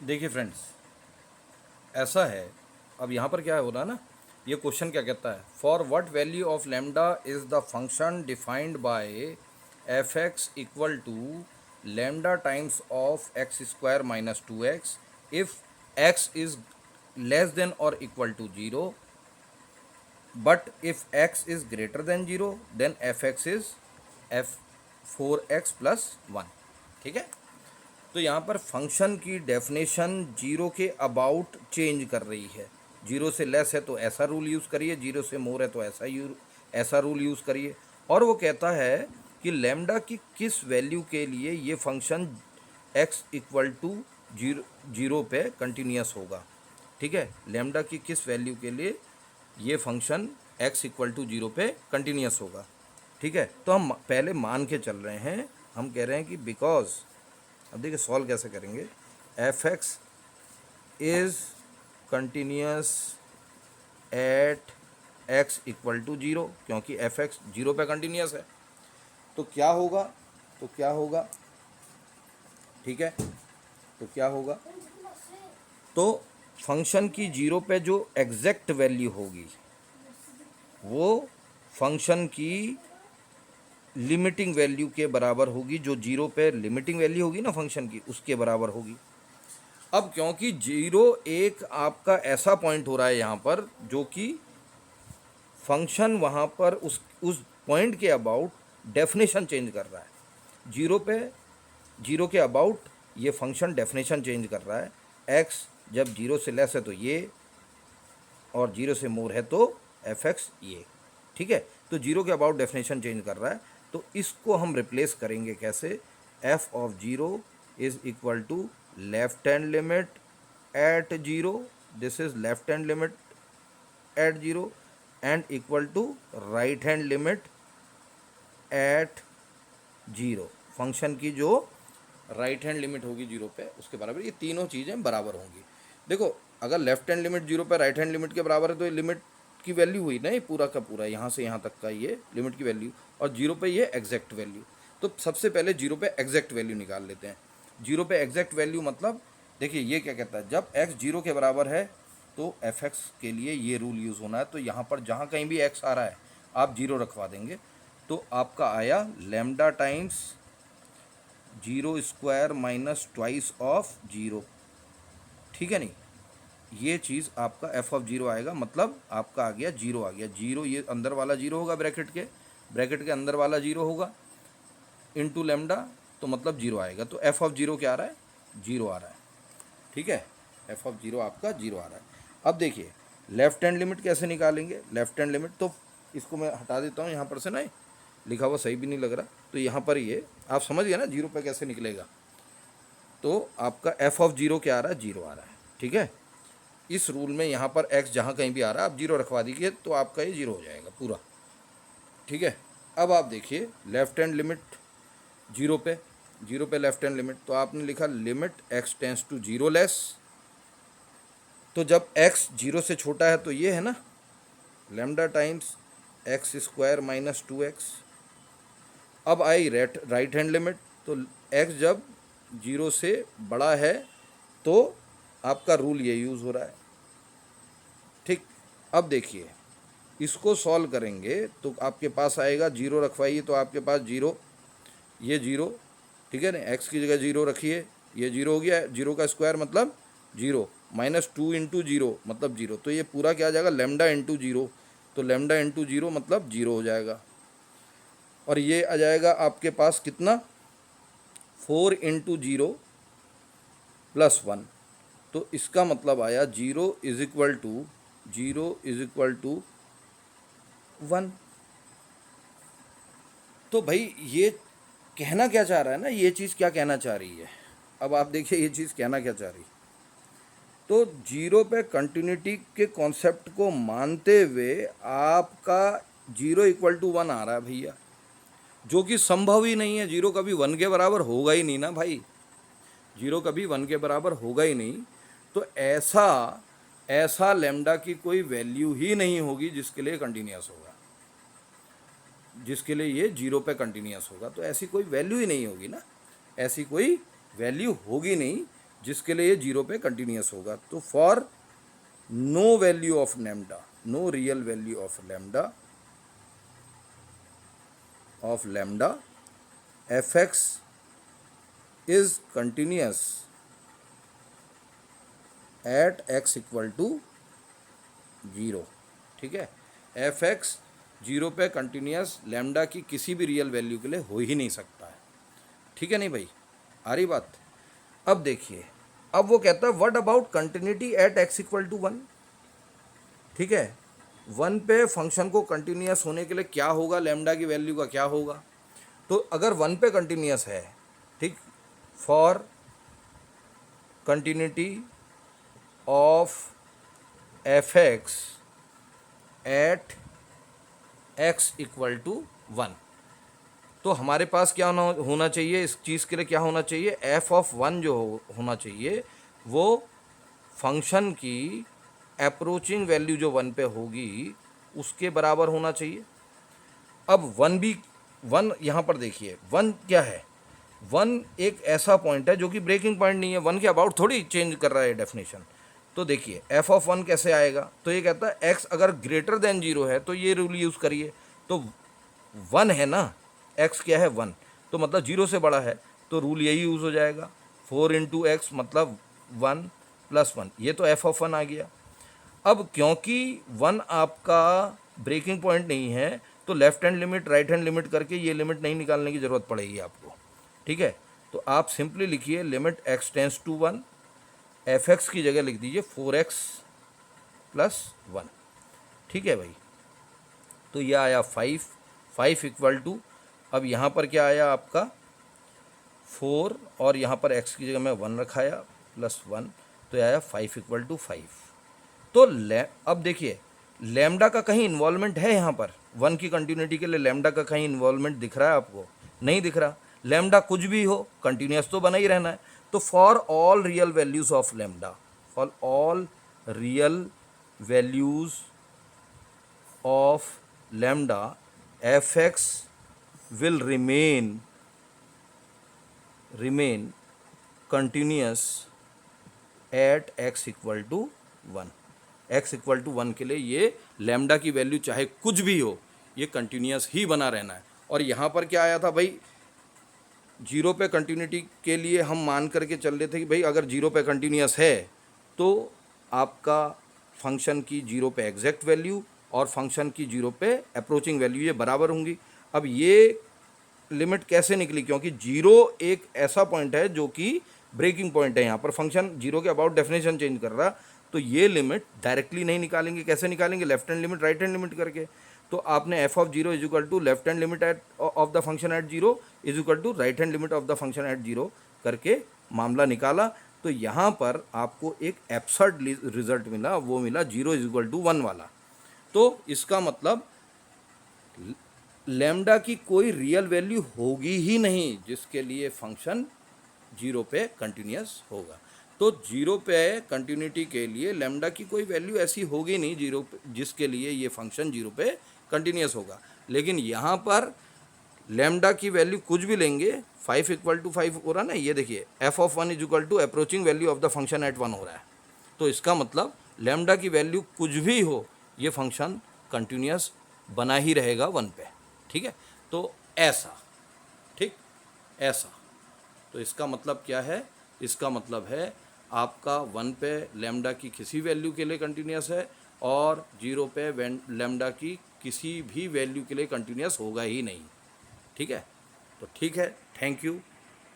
देखिए फ्रेंड्स, ऐसा है। अब यहाँ पर क्या हो रहा है ना, ये क्वेश्चन क्या कहता है, for what value of lambda is the function defined by f x equal to lambda times of x square minus two x if x is less than और equal to zero, but if x is greater than zero then f x is f four x plus one. ठीक है। तो यहाँ पर function की definition zero के about change कर रही है। जीरो से लेस है तो ऐसा रूल यूज़ करिए, जीरो से मोर है तो ऐसा रूल यूज़ करिए। और वो कहता है कि लैम्डा की किस वैल्यू के लिए ये function x equal to zero zero पे कंटिन्यूस होगा। ठीक है, लैम्डा की किस वैल्यू के लिए ये function x equal to zero पे कंटिन्यूस होगा। ठीक है, तो हम पहले मान के चल रहे हैं। हम कह रहे हैं कि बिकॉज, अब देखिए सॉल्व कैसे करेंगे, f x is continuous at x equal to zero, क्योंकि एफ एक्स जीरो पे कंटिन्यूस है। तो क्या होगा, तो क्या होगा, ठीक है, तो क्या होगा, तो फंक्शन की जीरो पे जो एग्जैक्ट वैल्यू होगी वो फंक्शन की लिमिटिंग वैल्यू के बराबर होगी। जो जीरो पे लिमिटिंग वैल्यू होगी ना फंक्शन की, उसके बराबर होगी। अब क्योंकि जीरो एक आपका ऐसा पॉइंट हो रहा है यहाँ पर जो कि फंक्शन वहाँ पर उस पॉइंट के अबाउट डेफिनेशन चेंज कर रहा है। जीरो पे, जीरो के अबाउट ये फंक्शन डेफिनेशन चेंज कर रहा है। एक्स जब जीरो से लेस है तो ये, और जीरो से मोर है तो एफ एक्स ये। ठीक है, तो जीरो के अबाउट डेफिनेशन चेंज कर रहा है। तो इसको हम रिप्लेस करेंगे कैसे, f of zero is equal to left hand limit at zero, this is left hand limit at zero, and equal to right hand limit at zero. Function की जो राइट हैंड लिमिट होगी zero पे उसके बराबर, ये तीनों चीज़ें बराबर होंगी। देखो, अगर लेफ्ट हैंड लिमिट जीरो पे राइट हैंड लिमिट के बराबर है तो ये लिमिट की वैल्यू हुई ना, ये पूरा का पूरा यहाँ से यहाँ तक का ये लिमिट की वैल्यू, और जीरो पे ये एग्जैक्ट वैल्यू। तो सबसे पहले जीरो पे एग्जैक्ट वैल्यू निकाल लेते हैं। जीरो पे एग्जैक्ट वैल्यू मतलब, देखिए ये क्या कहता है, जब एक्स जीरो के बराबर है तो एफ एक्स के लिए ये रूल यूज़ होना है। तो यहाँ पर जहाँ कहीं भी एक्स आ रहा है आप जीरो रखवा देंगे। तो आपका आया lambda times zero square minus twice of zero. ठीक है, नहीं, ये चीज़ आपका एफ ऑफ जीरो आएगा, मतलब आपका आ गया जीरो, आ गया जीरो। ये अंदर वाला जीरो होगा ब्रैकेट के अंदर वाला जीरो होगा इनटू लैम्डा, तो मतलब जीरो आएगा। तो एफ ऑफ जीरो क्या आ रहा है, जीरो आ रहा है। ठीक है, एफ ऑफ जीरो आपका जीरो आ रहा है। अब देखिए लेफ्ट हैंड लिमिट कैसे निकालेंगे। लेफ्ट हैंड लिमिट तो इसको मैं हटा देता हूँ यहाँ पर से ना, लिखा हुआ सही भी नहीं लग रहा, तो यहाँ पर ये आप समझ गए ना जीरो पे कैसे निकलेगा। तो आपका एफ ऑफ जीरो क्या आ रहा है, जीरो आ रहा है। ठीक है, इस रूल में यहाँ पर एक्स जहाँ कहीं भी आ रहा है आप जीरो रखवा दीजिए तो आपका ये जीरो हो जाएगा पूरा। ठीक है, अब आप देखिए लेफ्ट हैंड लिमिट जीरो पे, जीरो पे लेफ्ट हैंड लिमिट, तो आपने लिखा limit x tends to zero less. तो जब एक्स जीरो से छोटा है तो ये है ना lambda times x square minus two x. अब आई राइट हैंड लिमिट, तो एक्स जब जीरो से बड़ा है तो आपका रूल ये यूज़ हो रहा है। ठीक, अब देखिए इसको सॉल्व करेंगे तो आपके पास आएगा, जीरो रखवाइए तो आपके पास जीरो, ये जीरो, ठीक है ना, एक्स की जगह जीरो रखिए, ये जीरो हो गया, जीरो का स्क्वायर मतलब zero, minus two into zero मतलब जीरो, तो ये पूरा क्या आ जाएगा लैम्डा इंटू जीरो, तो लैम्डा इंटू जीरो मतलब जीरो हो जाएगा। और ये आ जाएगा आपके पास कितना, four into zero plus one, तो इसका मतलब आया zero is equal to, zero is equal to one. तो भाई ये कहना क्या चाह रहा है ना, ये चीज़ क्या कहना चाह रही है, अब आप देखिए ये चीज़ कहना क्या चाह रही है। तो जीरो पे कंटिन्यूटी के कॉन्सेप्ट को मानते हुए आपका जीरो इक्वल टू वन आ रहा है भैया, जो कि संभव ही नहीं है। जीरो कभी वन के बराबर होगा ही नहीं ना भाई, जीरो कभी वन के बराबर होगा ही नहीं। तो ऐसा ऐसा लैम्डा की कोई वैल्यू ही नहीं होगी जिसके लिए कंटिन्यूस होगा, जिसके लिए ये जीरो पे कंटिन्यूस होगा। तो ऐसी कोई वैल्यू ही नहीं होगी ना, ऐसी कोई वैल्यू होगी नहीं जिसके लिए ये 0 पे कंटिन्यूस होगा। तो for no value of lambda, no real value of lambda f x is continuous at x equal to 0। ठीक है, एफ एक्स 0 पे कंटिन्यूस लैम्डा की किसी भी रियल वैल्यू के लिए हो ही नहीं सकता है। ठीक है नहीं भाई, आ रही बात। अब देखिए, अब वो कहता है what about continuity at x equal to 1। ठीक है, 1 पे फंक्शन को कंटिन्यूस होने के लिए क्या होगा, लैम्डा की वैल्यू का क्या होगा। तो अगर 1 पे कंटिन्यूस है, ठीक, for continuity of f x at x equal to 1, तो हमारे पास क्या होना चाहिए, इस चीज़ के लिए क्या होना चाहिए, एफ ऑफ 1 जो होना चाहिए वो फंक्शन की अप्रोचिंग वैल्यू जो 1 पे होगी उसके बराबर होना चाहिए। अब 1 यहाँ पर देखिए 1 क्या है, 1 एक ऐसा पॉइंट है जो कि ब्रेकिंग पॉइंट नहीं है, 1 के अबाउट थोड़ी चेंज कर रहा है डेफिनेशन। तो देखिए एफ ऑफ 1 कैसे आएगा, तो ये कहता है एक्स अगर ग्रेटर देन 0 है तो ये रूल यूज़ करिए। तो 1 है ना, एक्स क्या है 1, तो मतलब 0 से बड़ा है, तो रूल यही यूज़ हो जाएगा, 4 इंटू एक्स मतलब 1 प्लस 1, ये तो एफ ऑफ 1 आ गया। अब क्योंकि 1 आपका ब्रेकिंग पॉइंट नहीं है तो left hand limit right hand limit करके ये लिमिट नहीं निकालने की ज़रूरत पड़ेगी आपको। ठीक है, तो आप सिंपली लिखिए limit x tends to 1, f x की जगह लिख दीजिए 4x प्लस 1। ठीक है भाई, तो यह आया 5 इक्वल टू, अब यहाँ पर क्या आया आपका 4 और यहाँ पर x की जगह में 1 रखाया प्लस 1, तो यह आया 5 इक्वल टू 5। तो अब देखिए लैम्डा का कहीं इन्वॉल्वमेंट है यहाँ पर, 1 की कंटिन्यूटी के लिए लैम्डा का कहीं इन्वॉल्वमेंट दिख रहा है आपको, नहीं दिख रहा। लैम्डा कुछ भी हो कंटिन्यूस तो बना ही रहना है। तो for all real values of lambda, for all real values of lambda f x will remain continuous at x equal to 1। X equal to 1 के लिए ये लैम्डा की वैल्यू चाहे कुछ भी हो ये कंटिन्यूस ही बना रहना है। और यहाँ पर क्या आया था भाई, 0 पे कंटिन्यूटी के लिए हम मान करके चल रहे थे कि भाई अगर 0 पे कंटिन्यूस है तो आपका फंक्शन की 0 पे एग्जैक्ट वैल्यू और फंक्शन की 0 पे अप्रोचिंग वैल्यू ये बराबर होंगी। अब ये लिमिट कैसे निकली, क्योंकि 0 एक ऐसा पॉइंट है जो कि ब्रेकिंग पॉइंट है, यहाँ पर फंक्शन 0 के अबाउट डेफिनेशन चेंज कर रहा, तो ये लिमिट डायरेक्टली नहीं निकालेंगे। कैसे निकालेंगे, left hand limit right hand limit करके। तो आपने F of 0 is equal to left hand limit at of the function at 0 is equal to right hand limit of the function at 0 करके मामला निकाला। तो यहाँ पर आपको एक एब्सर्ड रिजल्ट मिला, वो मिला 0 इज इक्वल टू 1 वाला। तो इसका मतलब लैम्डा की कोई रियल वैल्यू होगी ही नहीं जिसके लिए फंक्शन 0 पे कंटिन्यूस होगा। तो 0 पे कंटिन्यूटी के लिए लैम्डा की कोई वैल्यू ऐसी होगी नहीं 0 जिसके लिए ये फंक्शन 0 पे कंटिन्यूस होगा। लेकिन यहाँ पर लैम्डा की वैल्यू कुछ भी लेंगे, 5 इक्वल टू 5 हो रहा ना, ये देखिए F of 1 is equal to approaching value of the function at 1 हो रहा है। तो इसका मतलब लैम्डा की वैल्यू कुछ भी हो ये फंक्शन कंटिन्यूस बना ही रहेगा 1 पे। ठीक है, तो ऐसा, ठीक ऐसा। तो इसका मतलब क्या है, इसका मतलब है आपका 1 पे लैम्डा की किसी वैल्यू के लिए कंटिन्यूस है और 0 पे लैम्डा की किसी भी वैल्यू के लिए कंटिन्यूस होगा ही नहीं। ठीक है, तो ठीक है, थैंक यू।